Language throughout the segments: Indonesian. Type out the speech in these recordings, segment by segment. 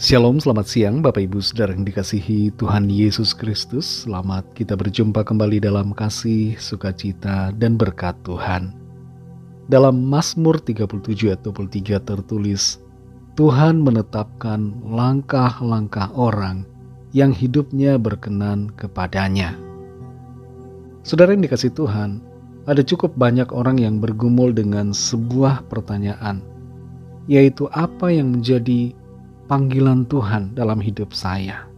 Shalom, selamat siang Bapak Ibu Saudara yang dikasihi Tuhan Yesus Kristus. Selamat kita berjumpa kembali dalam kasih, sukacita, dan berkat Tuhan. Dalam Mazmur 37 ayat 23 tertulis, Tuhan menetapkan langkah-langkah orang yang hidupnya berkenan kepadanya. Saudara yang dikasihi Tuhan, ada cukup banyak orang yang bergumul dengan sebuah pertanyaan, yaitu apa yang menjadi panggilan Tuhan dalam hidup saya,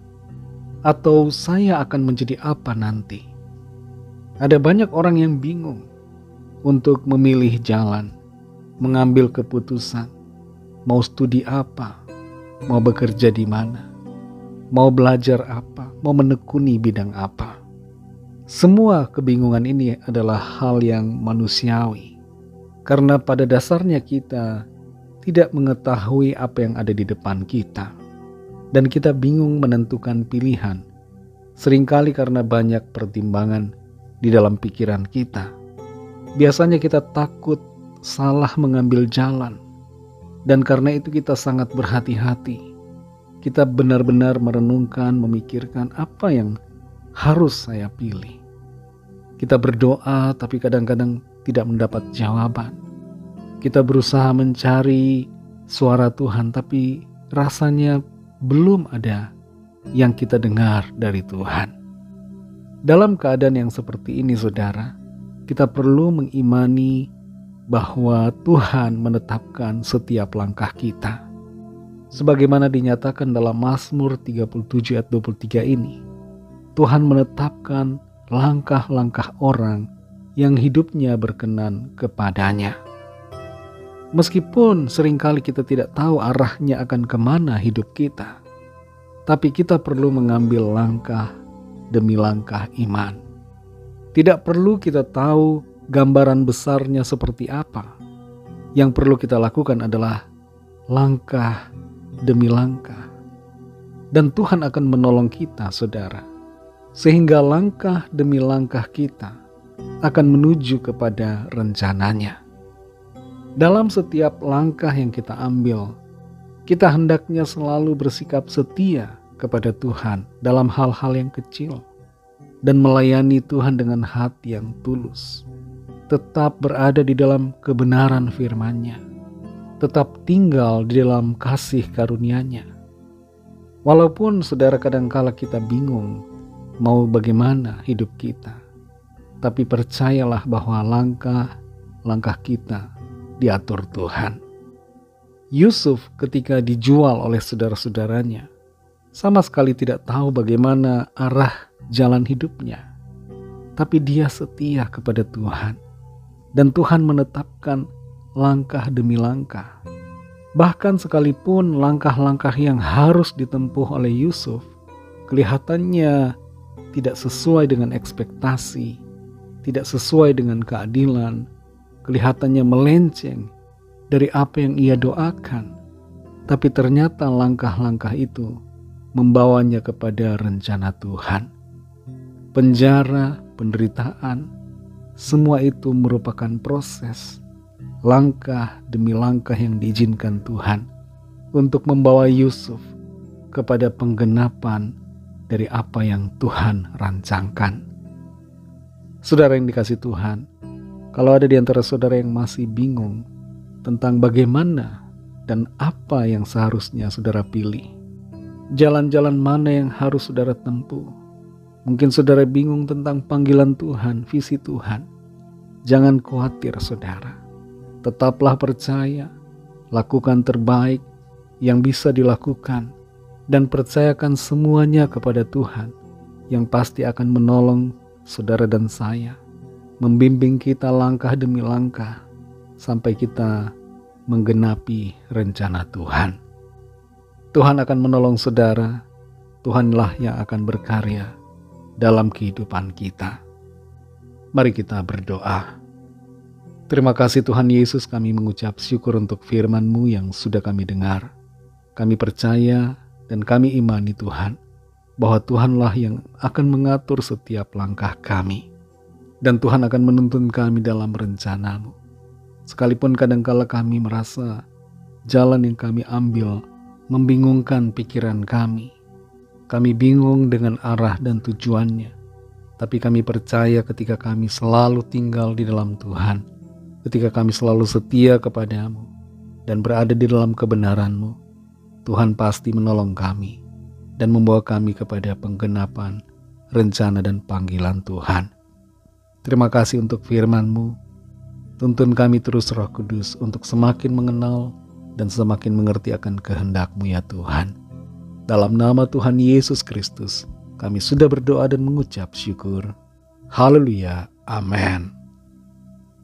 atau saya akan menjadi apa nanti. Ada banyak orang yang bingung untuk memilih jalan, mengambil keputusan, mau studi apa, mau bekerja di mana, mau belajar apa, mau menekuni bidang apa. Semua kebingungan ini adalah hal yang manusiawi, karena pada dasarnya kita tidak mengetahui apa yang ada di depan kita, dan kita bingung menentukan pilihan, seringkali karena banyak pertimbangan di dalam pikiran kita. Biasanya kita takut salah mengambil jalan, dan karena itu kita sangat berhati-hati. Kita benar-benar merenungkan, memikirkan apa yang harus saya pilih. Kita berdoa tapi kadang-kadang tidak mendapat jawaban. Kita berusaha mencari suara Tuhan, tapi rasanya belum ada yang kita dengar dari Tuhan. Dalam keadaan yang seperti ini, saudara, kita perlu mengimani bahwa Tuhan menetapkan setiap langkah kita. Sebagaimana dinyatakan dalam Mazmur 37 ayat 23 ini, Tuhan menetapkan langkah-langkah orang yang hidupnya berkenan kepadanya. Meskipun seringkali kita tidak tahu arahnya akan kemana hidup kita, tapi kita perlu mengambil langkah demi langkah iman. Tidak perlu kita tahu gambaran besarnya seperti apa. Yang perlu kita lakukan adalah langkah demi langkah. Dan Tuhan akan menolong kita, saudara, sehingga langkah demi langkah kita akan menuju kepada rencananya. Dalam setiap langkah yang kita ambil, kita hendaknya selalu bersikap setia kepada Tuhan dalam hal-hal yang kecil dan melayani Tuhan dengan hati yang tulus. Tetap berada di dalam kebenaran firman-Nya, tetap tinggal di dalam kasih karunia-Nya. Walaupun saudara kadangkala kita bingung mau bagaimana hidup kita, tapi percayalah bahwa langkah-langkah kita diatur Tuhan. Yusuf ketika dijual oleh saudara-saudaranya sama sekali tidak tahu bagaimana arah jalan hidupnya, tapi dia setia kepada Tuhan, dan Tuhan menetapkan langkah demi langkah. Bahkan sekalipun langkah-langkah yang harus ditempuh oleh Yusuf kelihatannya tidak sesuai dengan ekspektasi, tidak sesuai dengan keadilan, kelihatannya melenceng dari apa yang ia doakan, tapi ternyata langkah-langkah itu membawanya kepada rencana Tuhan. Penjara, penderitaan, semua itu merupakan proses, langkah demi langkah yang diizinkan Tuhan untuk membawa Yusuf kepada penggenapan dari apa yang Tuhan rancangkan. Saudara yang dikasihi Tuhan, kalau ada di antara saudara yang masih bingung tentang bagaimana dan apa yang seharusnya saudara pilih, jalan-jalan mana yang harus saudara tempuh, mungkin saudara bingung tentang panggilan Tuhan, visi Tuhan, jangan khawatir saudara. Tetaplah percaya, lakukan terbaik yang bisa dilakukan, dan percayakan semuanya kepada Tuhan yang pasti akan menolong saudara dan saya, membimbing kita langkah demi langkah sampai kita menggenapi rencana Tuhan. Tuhan akan menolong saudara, Tuhanlah yang akan berkarya dalam kehidupan kita. Mari kita berdoa. Terima kasih Tuhan Yesus, kami mengucap syukur untuk firman-Mu yang sudah kami dengar. Kami percaya dan kami imani Tuhan, bahwa Tuhanlah yang akan mengatur setiap langkah kami. Dan Tuhan akan menuntun kami dalam rencana-Mu. Sekalipun kadangkala kami merasa jalan yang kami ambil membingungkan pikiran kami. Kami bingung dengan arah dan tujuannya. Tapi kami percaya ketika kami selalu tinggal di dalam Tuhan, ketika kami selalu setia kepadamu dan berada di dalam kebenaran-Mu, Tuhan pasti menolong kami dan membawa kami kepada penggenapan rencana dan panggilan Tuhan. Terima kasih untuk firman-Mu. Tuntun kami terus Roh Kudus untuk semakin mengenal dan semakin mengerti akan kehendak-Mu ya Tuhan. Dalam nama Tuhan Yesus Kristus, kami sudah berdoa dan mengucap syukur. Haleluya. Amin.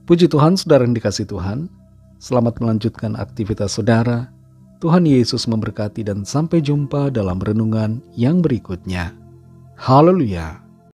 Puji Tuhan, saudara yang dikasihi Tuhan. Selamat melanjutkan aktivitas saudara. Tuhan Yesus memberkati dan sampai jumpa dalam renungan yang berikutnya. Haleluya.